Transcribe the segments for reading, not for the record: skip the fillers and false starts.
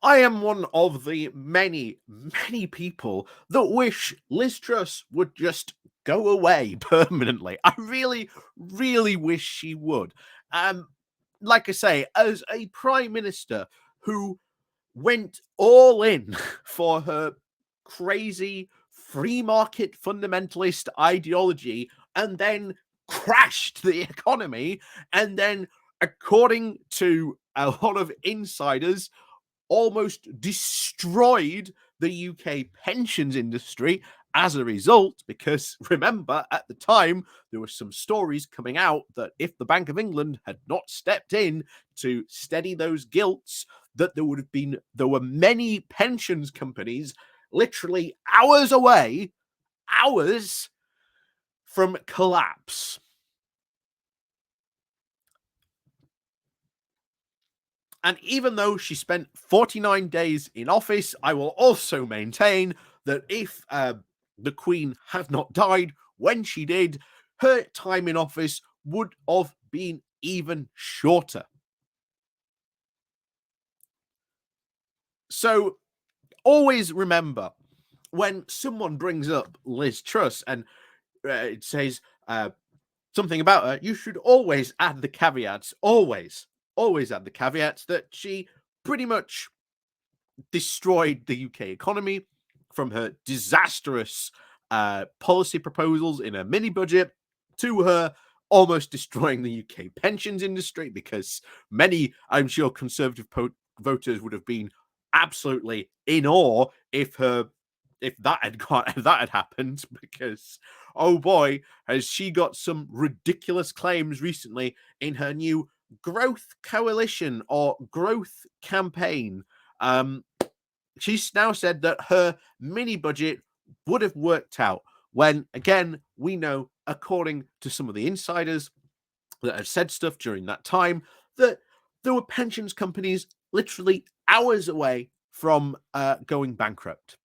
I am one of the many people that wish Liz Truss would just go away permanently. I really wish she would. Um, like I say, as a prime minister who went all in for her crazy free market fundamentalist ideology and then crashed the economy, and then, according to a lot of insiders, almost destroyed the UK pensions industry as a result, because remember, at the time, there were some stories coming out that if the Bank of England had not stepped in to steady those gilts, that there were many pensions companies literally hours from collapse. And even though she spent 49 days in office, I will also maintain that if the Queen had not died when she did, her time in office would have been even shorter. So always remember, when someone brings up Liz Truss and it says something about her, you should always add the caveats, always add the caveats that she pretty much destroyed the UK economy, from her disastrous policy proposals in a mini budget to her almost destroying the UK pensions industry, because many, I'm sure, Conservative voters would have been absolutely in awe if that had happened, because oh boy, has she got some ridiculous claims recently in her new growth coalition or growth campaign. She's now said that her mini budget would have worked out, when again we know, according to some of the insiders that have said stuff during that time, that there were pensions companies literally hours away from going bankrupt.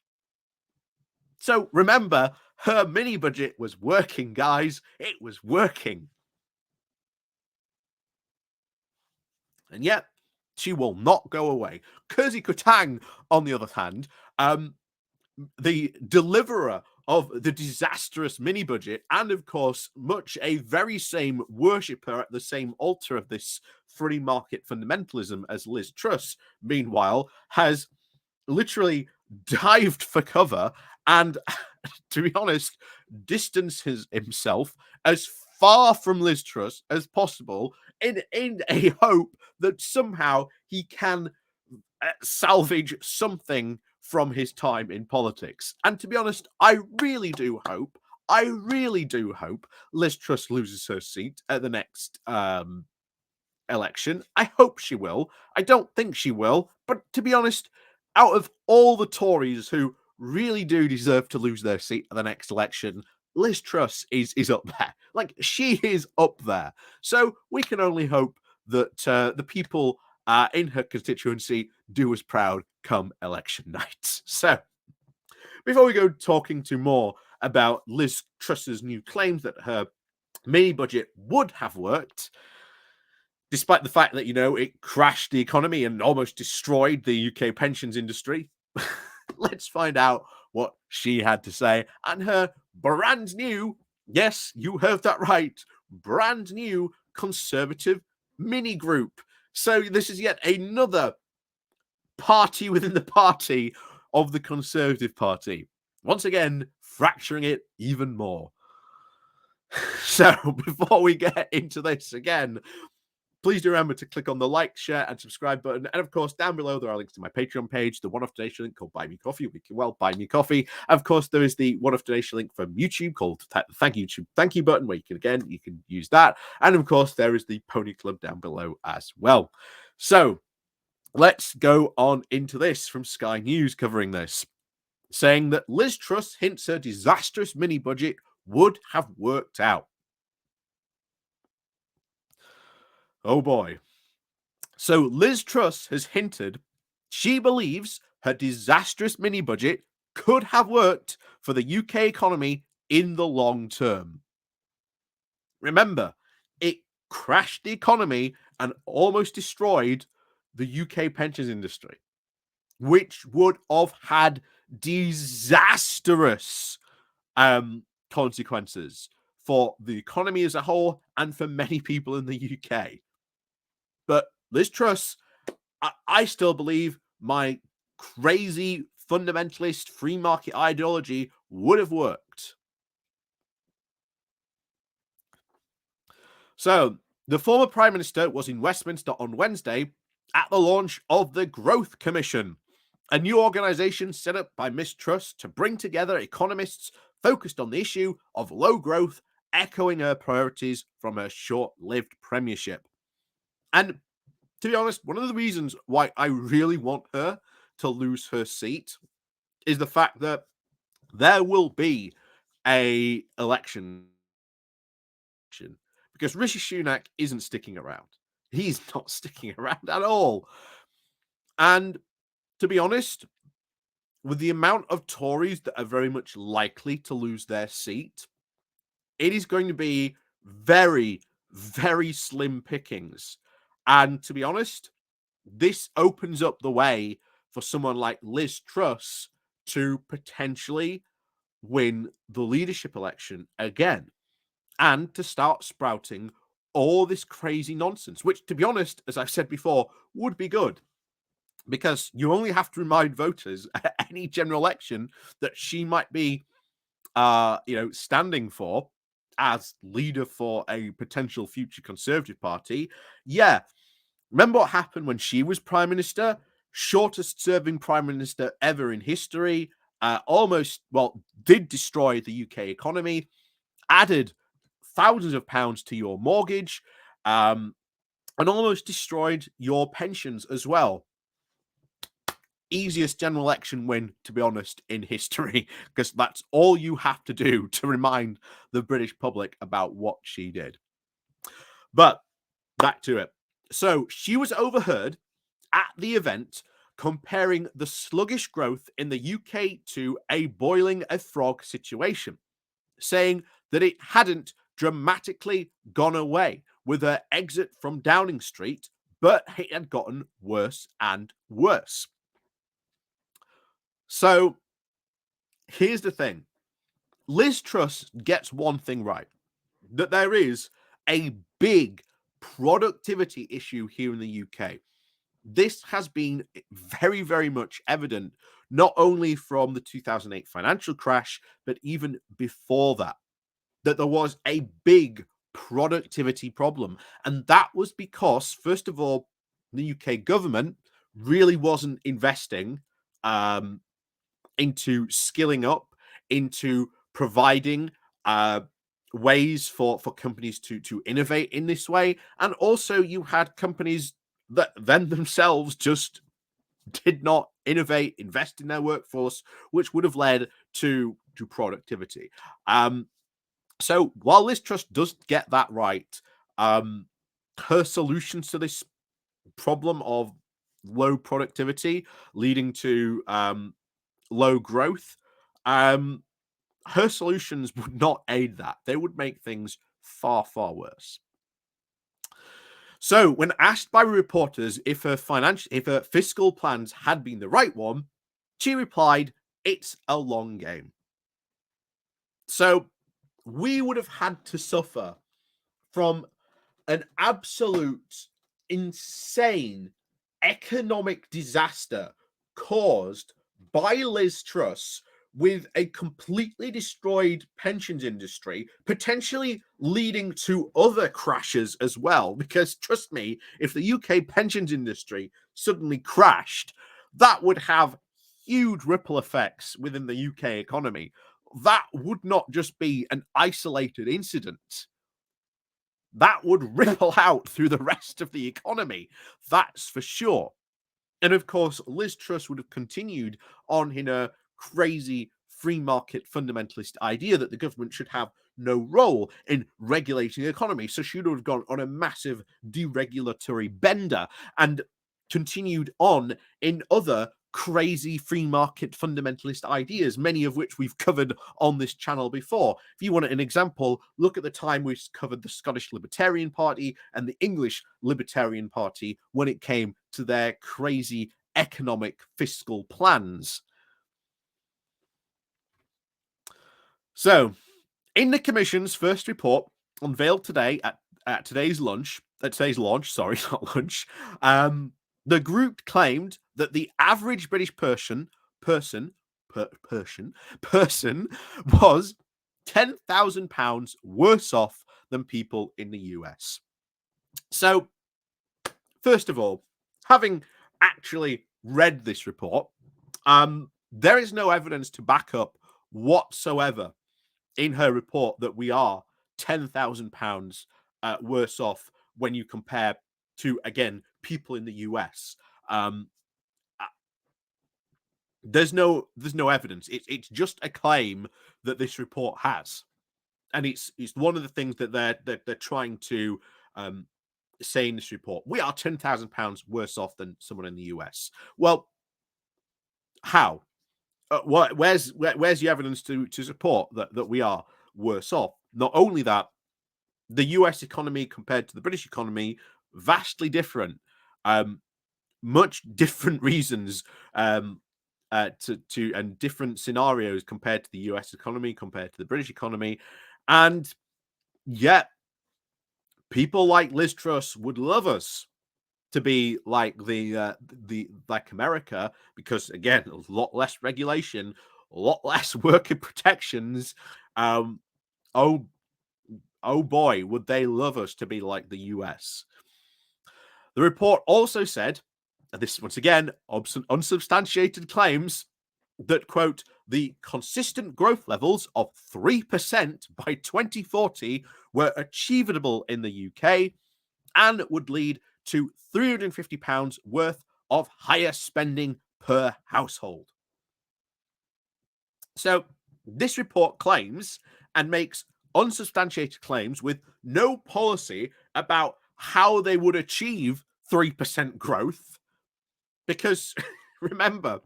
So remember, her mini budget was working, guys. It was working. And yet, she will not go away. Kersey Kutang, on the other hand, the deliverer of the disastrous mini budget, and of course, much a very same worshipper at the same altar of this free market fundamentalism as Liz Truss, meanwhile, has literally dived for cover and, to be honest, distances himself as far from Liz Truss as possible in a hope that somehow he can salvage something from his time in politics. And to be honest, I really do hope Liz Truss loses her seat at the next election. I hope she will. I don't think she will, but to be honest, out of all the Tories who really do deserve to lose their seat at the next election, Liz Truss is up there. Like, she is up there. So we can only hope that the people in her constituency do us proud come election night. So before we go talking to more about Liz Truss's new claims that her mini budget would have worked, despite the fact that, it crashed the economy and almost destroyed the UK pensions industry, let's find out what she had to say and her brand new, yes, you heard that right, brand new Conservative mini group. So this is yet another party within the party of the Conservative Party. Once again, fracturing it even more. So before we get into this again, please do remember to click on the like, share, and subscribe button. And of course, down below, there are links to my Patreon page, the one-off donation link called Buy Me Coffee. Buy Me Coffee. Of course, there is the one-off donation link from YouTube called Thank You YouTube Thank You button, where you can use that. And of course, there is the Pony Club down below as well. So let's go on into this from Sky News covering this, saying that Liz Truss hints her disastrous mini budget would have worked out. Oh boy. So Liz Truss has hinted she believes her disastrous mini budget could have worked for the UK economy in the long term. Remember, it crashed the economy and almost destroyed the UK pensions industry. which would have had disastrous consequences for the economy as a whole and for many people in the UK. But Liz Truss, I still believe my crazy fundamentalist free market ideology would have worked. So, the former Prime Minister was in Westminster on Wednesday at the launch of the Growth Commission, a new organisation set up by Miss Truss to bring together economists focused on the issue of low growth, echoing her priorities from her short-lived premiership. And to be honest, one of the reasons why I really want her to lose her seat is the fact that there will be a election because Rishi Sunak isn't sticking around. He's not sticking around at all. And to be honest, with the amount of Tories that are very much likely to lose their seat, it is going to be very, very slim pickings. And to be honest, this opens up the way for someone like Liz Truss to potentially win the leadership election again and to start sprouting all this crazy nonsense, which, to be honest, as I've said before, would be good because you only have to remind voters at any general election that she might be, standing for as leader for a potential future Conservative Party. Yeah, remember what happened when she was Prime Minister? Shortest serving Prime Minister ever in history. Did destroy the UK economy, added thousands of pounds to your mortgage, and almost destroyed your pensions as well. Easiest general election win, to be honest, in history, because that's all you have to do to remind the British public about what she did. But back to it. So she was overheard at the event comparing the sluggish growth in the UK to a boiling a frog situation, saying that it hadn't dramatically gone away with her exit from Downing Street, but it had gotten worse and worse. So here's the thing. Liz Truss gets one thing right, that there is a big productivity issue here in the UK. This has been very, very much evident, not only from the 2008 financial crash, but even before that there was a big productivity problem. And that was because, first of all, the UK government really wasn't investing into skilling up, into providing ways for companies to innovate in this way. And also you had companies that then themselves just did not innovate, invest in their workforce, which would have led to productivity. So while Liz Truss does get that right, her solutions to this problem of low productivity leading to low growth, her solutions would not aid that. They would make things far, far worse. So when asked by reporters if her fiscal plans had been the right one, she replied, "It's a long game." So we would have had to suffer from an absolute insane economic disaster caused by Liz Truss with a completely destroyed pensions industry, potentially leading to other crashes as well. Because trust me, if the UK pensions industry suddenly crashed, that would have huge ripple effects within the UK economy. That would not just be an isolated incident. That would ripple out through the rest of the economy. That's for sure. And of course, Liz Truss would have continued on in a crazy free market fundamentalist idea that the government should have no role in regulating the economy. So she would have gone on a massive deregulatory bender and continued on in other crazy free market fundamentalist ideas, many of which we've covered on this channel before. If you want an example, look at the time we covered the Scottish Libertarian Party and the English Libertarian Party when it came to their crazy economic fiscal plans. So, in the Commission's first report unveiled today at today's launch, sorry, not lunch, the group claimed that the average British person was £10,000 worse off than people in the US. So, first of all, having actually read this report, there is no evidence to back up whatsoever in her report that we are £10,000 worse off when you compare to, again, people in the US. There's no evidence. It's just a claim that this report has, and it's one of the things that they're trying to say in this report. We are £10,000 worse off than someone in the US. Well, how? Where's the evidence to support that we are worse off? Not only that, the US economy compared to the British economy, vastly different. Much different reasons to and different scenarios compared to the US economy, compared to the British economy. And yet, people like Liz Truss would love us to be like like America, because again, a lot less regulation, a lot less worker protections. Oh boy, would they love us to be like the US. The report also said, and this once again, unsubstantiated claims, that, quote, the consistent growth levels of 3% by 2040 were achievable in the UK and would lead to £350 worth of higher spending per household. So this report claims and makes unsubstantiated claims with no policy about how they would achieve 3% growth. Because remember,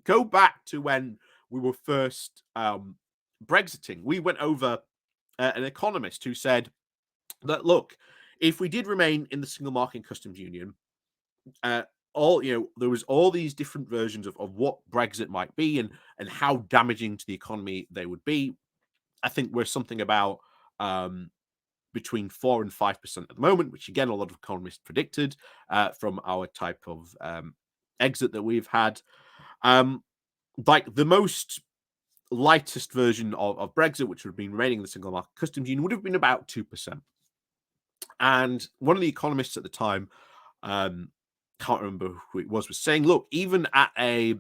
go back to when we were first Brexiting. We went over an economist who said that, look, if we did remain in the single market and customs union, there was all these different versions of what Brexit might be and how damaging to the economy they would be. I think we're something about between 4 and 5% at the moment, which again a lot of economists predicted from our type of exit that we've had. Like the most lightest version of Brexit, which would have been remaining in the single market customs union, would have been about 2%. And one of the economists at the time, can't remember who it was saying, look, even at a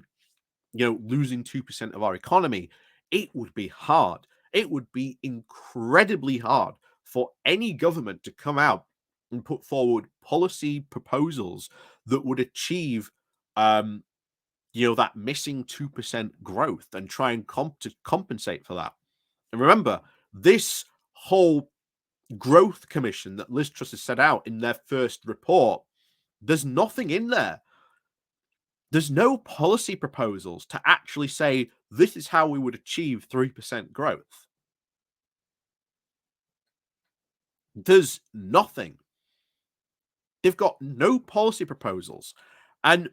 losing 2% of our economy, it would be hard. It would be incredibly hard for any government to come out and put forward policy proposals that would achieve that missing 2% growth and try and compensate for that. And remember, this whole growth commission that Liz Truss has set out in their first report, there's nothing in there. There's no policy proposals to actually say this is how we would achieve 3% growth. There's nothing. They've got no policy proposals. And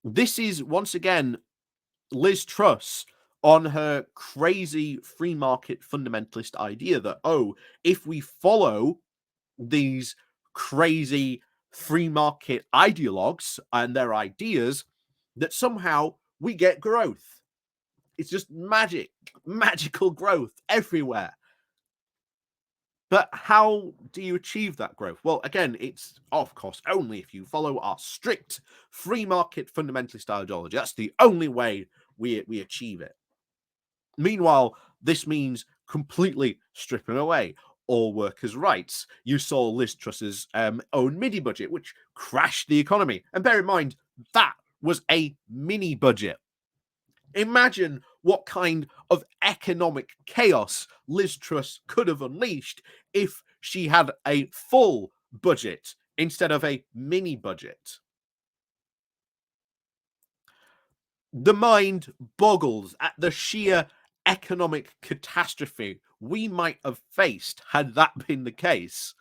this is, once again, Liz Truss on her crazy free market fundamentalist idea that, if we follow these crazy free market ideologues and their ideas, that somehow we get growth. It's just magical growth everywhere. But how do you achieve that growth? Well, again, it's, of course, only if you follow our strict free market fundamentalist ideology. That's the only way we achieve it. Meanwhile, this means completely stripping away all workers' rights. You saw Liz Truss's own mini budget, which crashed the economy. And bear in mind, that was a mini budget. Imagine what kind of economic chaos Liz Truss could have unleashed if she had a full budget instead of a mini budget. The mind boggles at the sheer economic catastrophe we might have faced had that been the case.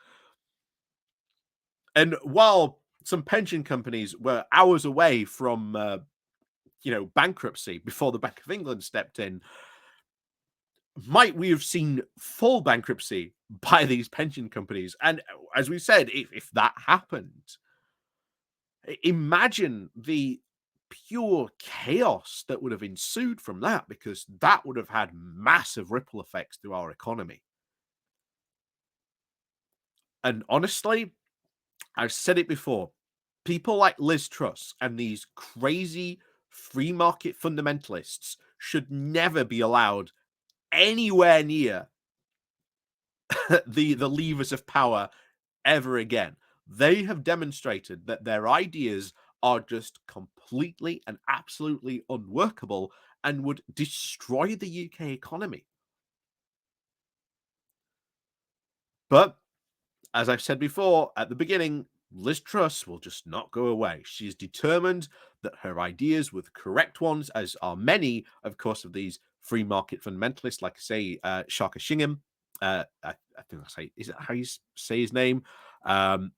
And while some pension companies were hours away from bankruptcy before the Bank of England stepped in. Might we have seen full bankruptcy by these pension companies? And as we said, if that happened, imagine the pure chaos that would have ensued from that, because that would have had massive ripple effects through our economy. And honestly, I've said it before, people like Liz Truss and these crazy free market fundamentalists should never be allowed anywhere near the levers of power ever again. They have demonstrated that their ideas are just completely and absolutely unworkable and would destroy the UK economy. But as I've said before at the beginning, Liz Truss will just not go away. She's determined that her ideas were the correct ones, as are many, of course, of these free market fundamentalists, like I say, Shaka Shingham. I think I say, is it how you say his name? Um,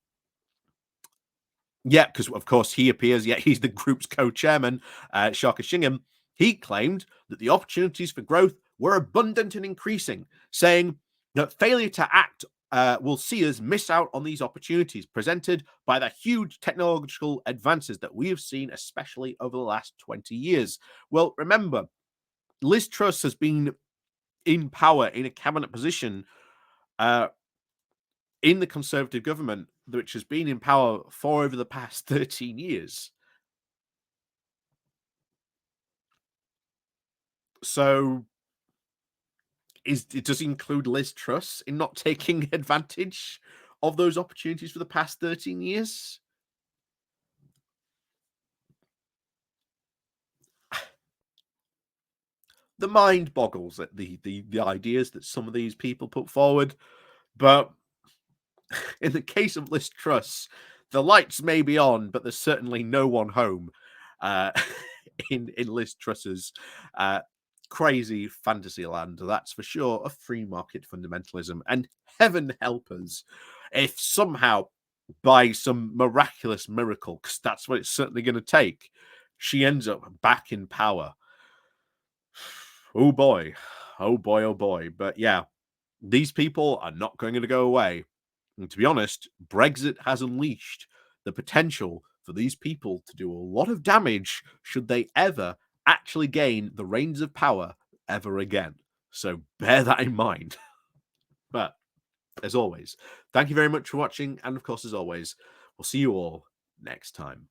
yeah, because of course he appears, yeah, he's the group's co-chairman, Shaka Shingham. He claimed that the opportunities for growth were abundant and increasing, saying that failure to act will see us miss out on these opportunities presented by the huge technological advances that we have seen, especially over the last 20 years. Well, remember, Liz Truss has been in power in a cabinet position uh, in the Conservative government, which has been in power for over the past 13 years. So does it include Liz Truss in not taking advantage of those opportunities for the past 13 years? The mind boggles at the ideas that some of these people put forward. But in the case of Liz Truss, the lights may be on, but there's certainly no one home uh, in Liz Truss's uh, crazy fantasy land. That's for sure, of free market fundamentalism. And heaven help us if somehow, by some miraculous miracle, because that's what it's certainly going to take, she ends up back in power. Oh boy, oh boy, oh boy. But yeah, these people are not going to go away. And to be honest, Brexit has unleashed the potential for these people to do a lot of damage should they ever actually gain the reins of power ever again. So bear that in mind. But as always, thank you very much for watching. And of course, as always, we'll see you all next time.